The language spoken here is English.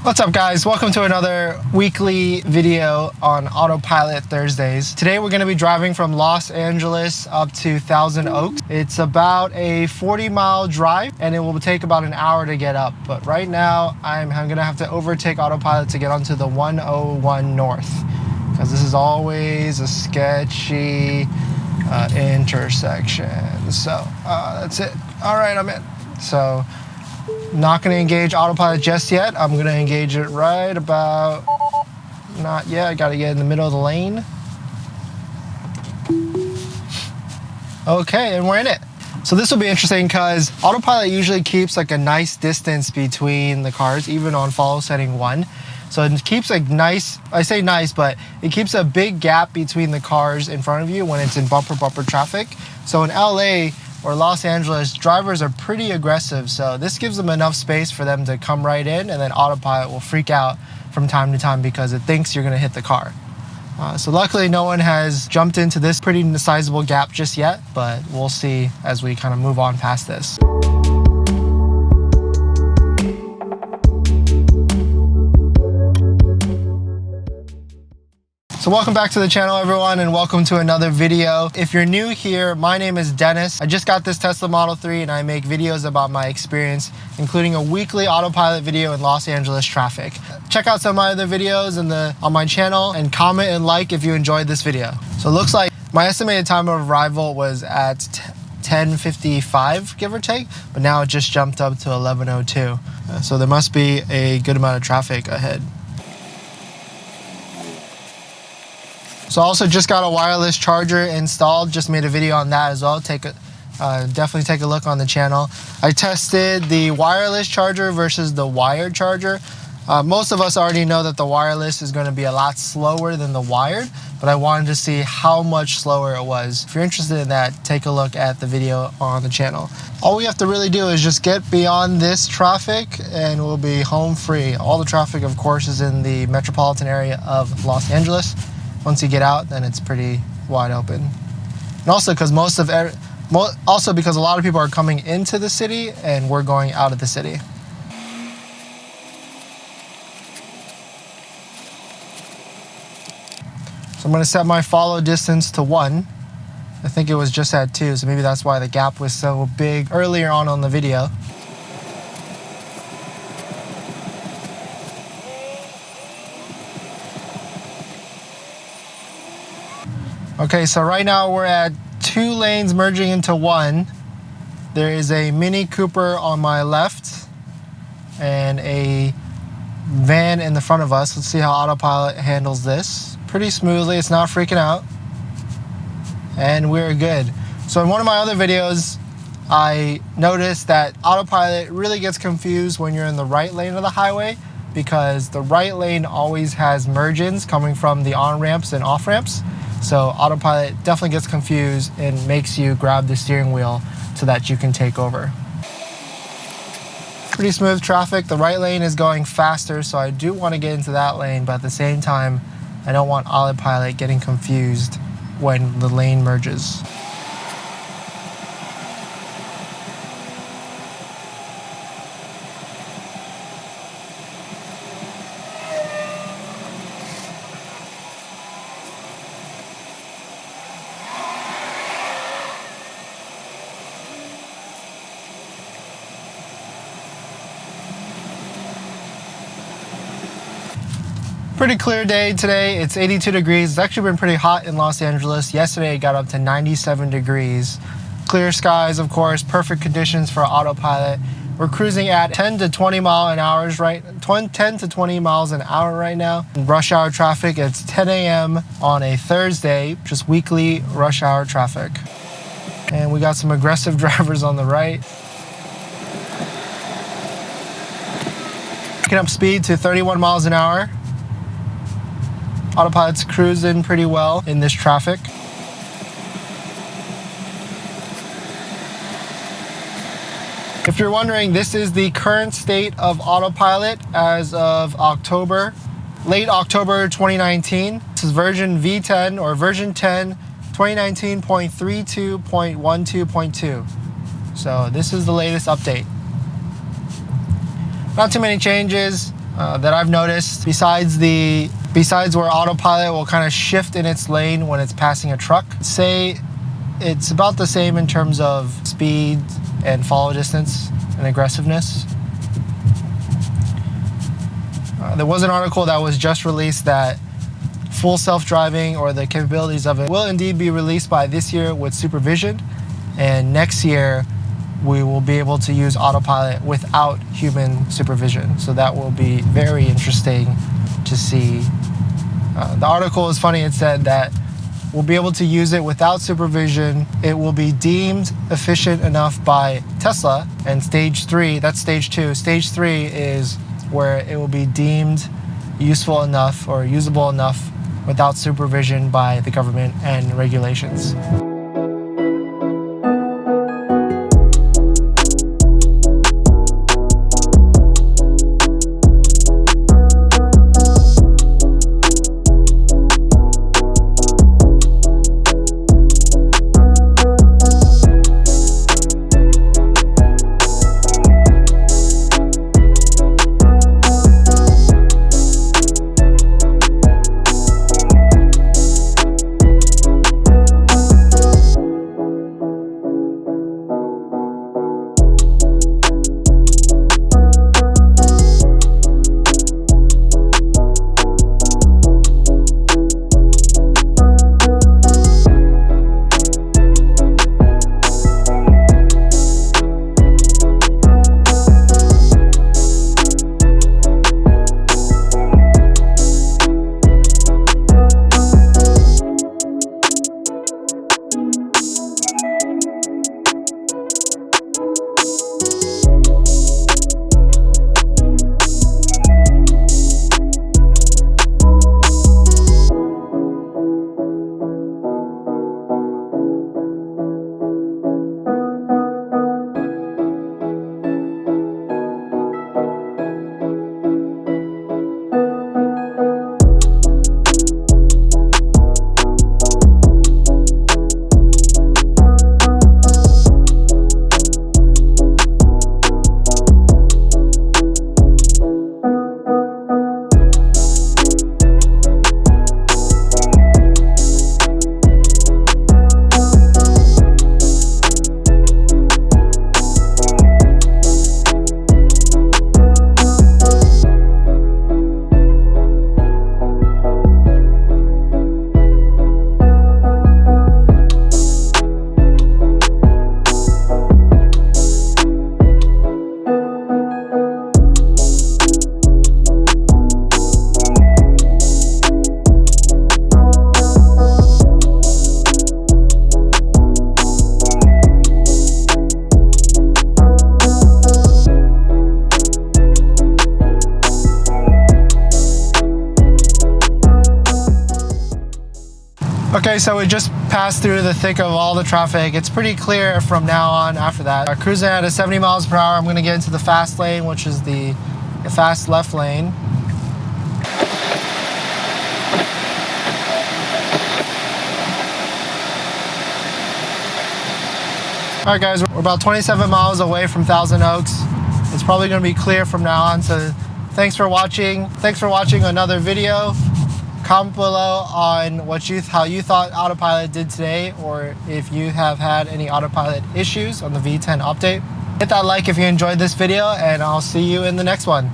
What's up guys, welcome to another weekly video on Autopilot Thursdays. Today we're going to be driving from Los Angeles up to Thousand Oaks. It's about a 40-mile drive and it will take about an hour to get up. But right now I'm going to have to overtake Autopilot to get onto the 101 North because this is always a sketchy intersection. So that's it. All right, I'm in. So not going to engage Autopilot just yet. I'm going to engage it right about, not yet. I got to get in the middle of the lane. Okay, and we're in it. So this will be interesting because Autopilot usually keeps like a nice distance between the cars, even on follow setting 1. So it keeps like nice, I say nice, but it keeps a big gap between the cars in front of you when it's in bumper-bumper traffic. So in LA, or Los Angeles, drivers are pretty aggressive, so this gives them enough space for them to come right in, and then Autopilot will freak out from time to time because it thinks you're gonna hit the car. So luckily no one has jumped into this pretty sizable gap just yet, but we'll see as we kind of move on past this. So welcome back to the channel everyone, and welcome to another video. If you're new here, my name is Dennis. I just got this Tesla Model 3 and I make videos about my experience, including a weekly Autopilot video in Los Angeles traffic. Check out some of my other videos on my channel and comment and like if you enjoyed this video. So it looks like my estimated time of arrival was at 10:55, give or take, but now it just jumped up to 11:02. So there must be a good amount of traffic ahead. So I also just got a wireless charger installed, just made a video on that as well. Definitely take a look on the channel. I tested the wireless charger versus the wired charger. Most of us already know that the wireless is going to be a lot slower than the wired, but I wanted to see how much slower it was. If you're interested in that, take a look at the video on the channel. All we have to really do is just get beyond this traffic and we'll be home free. All the traffic, of course, is in the metropolitan area of Los Angeles. Once you get out, then it's pretty wide open. And also because because a lot of people are coming into the city and we're going out of the city. So I'm going to set my follow distance to 1. I think it was just at 2, so maybe that's why the gap was so big earlier on the video. Okay, so right now we're at 2 lanes merging into 1. There is a Mini Cooper on my left and a van in the front of us. Let's see how Autopilot handles this. Pretty smoothly, it's not freaking out. And we're good. So in one of my other videos, I noticed that Autopilot really gets confused when you're in the right lane of the highway because the right lane always has merge-ins coming from the on-ramps and off-ramps. So Autopilot definitely gets confused and makes you grab the steering wheel so that you can take over. Pretty smooth traffic. The right lane is going faster, so I do want to get into that lane, but at the same time, I don't want Autopilot getting confused when the lane merges. Pretty clear day today. It's 82 degrees. It's actually been pretty hot in Los Angeles. Yesterday it got up to 97 degrees. Clear skies, of course, perfect conditions for Autopilot. We're cruising at 10 to 20 miles an hour right now. In rush hour traffic, it's 10 a.m. on a Thursday, just weekly rush hour traffic. And we got some aggressive drivers on the right. Picking up speed to 31 miles an hour. Autopilot's cruising pretty well in this traffic. If you're wondering, this is the current state of Autopilot as of late October 2019. This is version V10 or version 10, 2019.32.12.2. So this is the latest update. Not too many changes. that I've noticed, besides where autopilot will kind of shift in its lane when it's passing a truck. Say it's about the same in terms of speed and follow distance and aggressiveness. There was an article that was just released that full self-driving, or the capabilities of it, will indeed be released by this year with supervision, and next year we will be able to use autopilot without human supervision. So that will be very interesting to see. The article is funny. It said that we'll be able to use it without supervision. It will be deemed efficient enough by Tesla, and stage 3, that's stage 2. Stage 3 is where it will be deemed useful enough or usable enough without supervision by the government and regulations. Okay, so we just passed through the thick of all the traffic. It's pretty clear from now on after that. I'm cruising at 70 miles per hour. I'm gonna get into the fast lane, which is the fast left lane. All right, guys, we're about 27 miles away from Thousand Oaks. It's probably gonna be clear from now on, so thanks for watching. Thanks for watching another video. Comment below on how you thought Autopilot did today, or if you have had any Autopilot issues on the V10 update. Hit that like if you enjoyed this video, and I'll see you in the next one.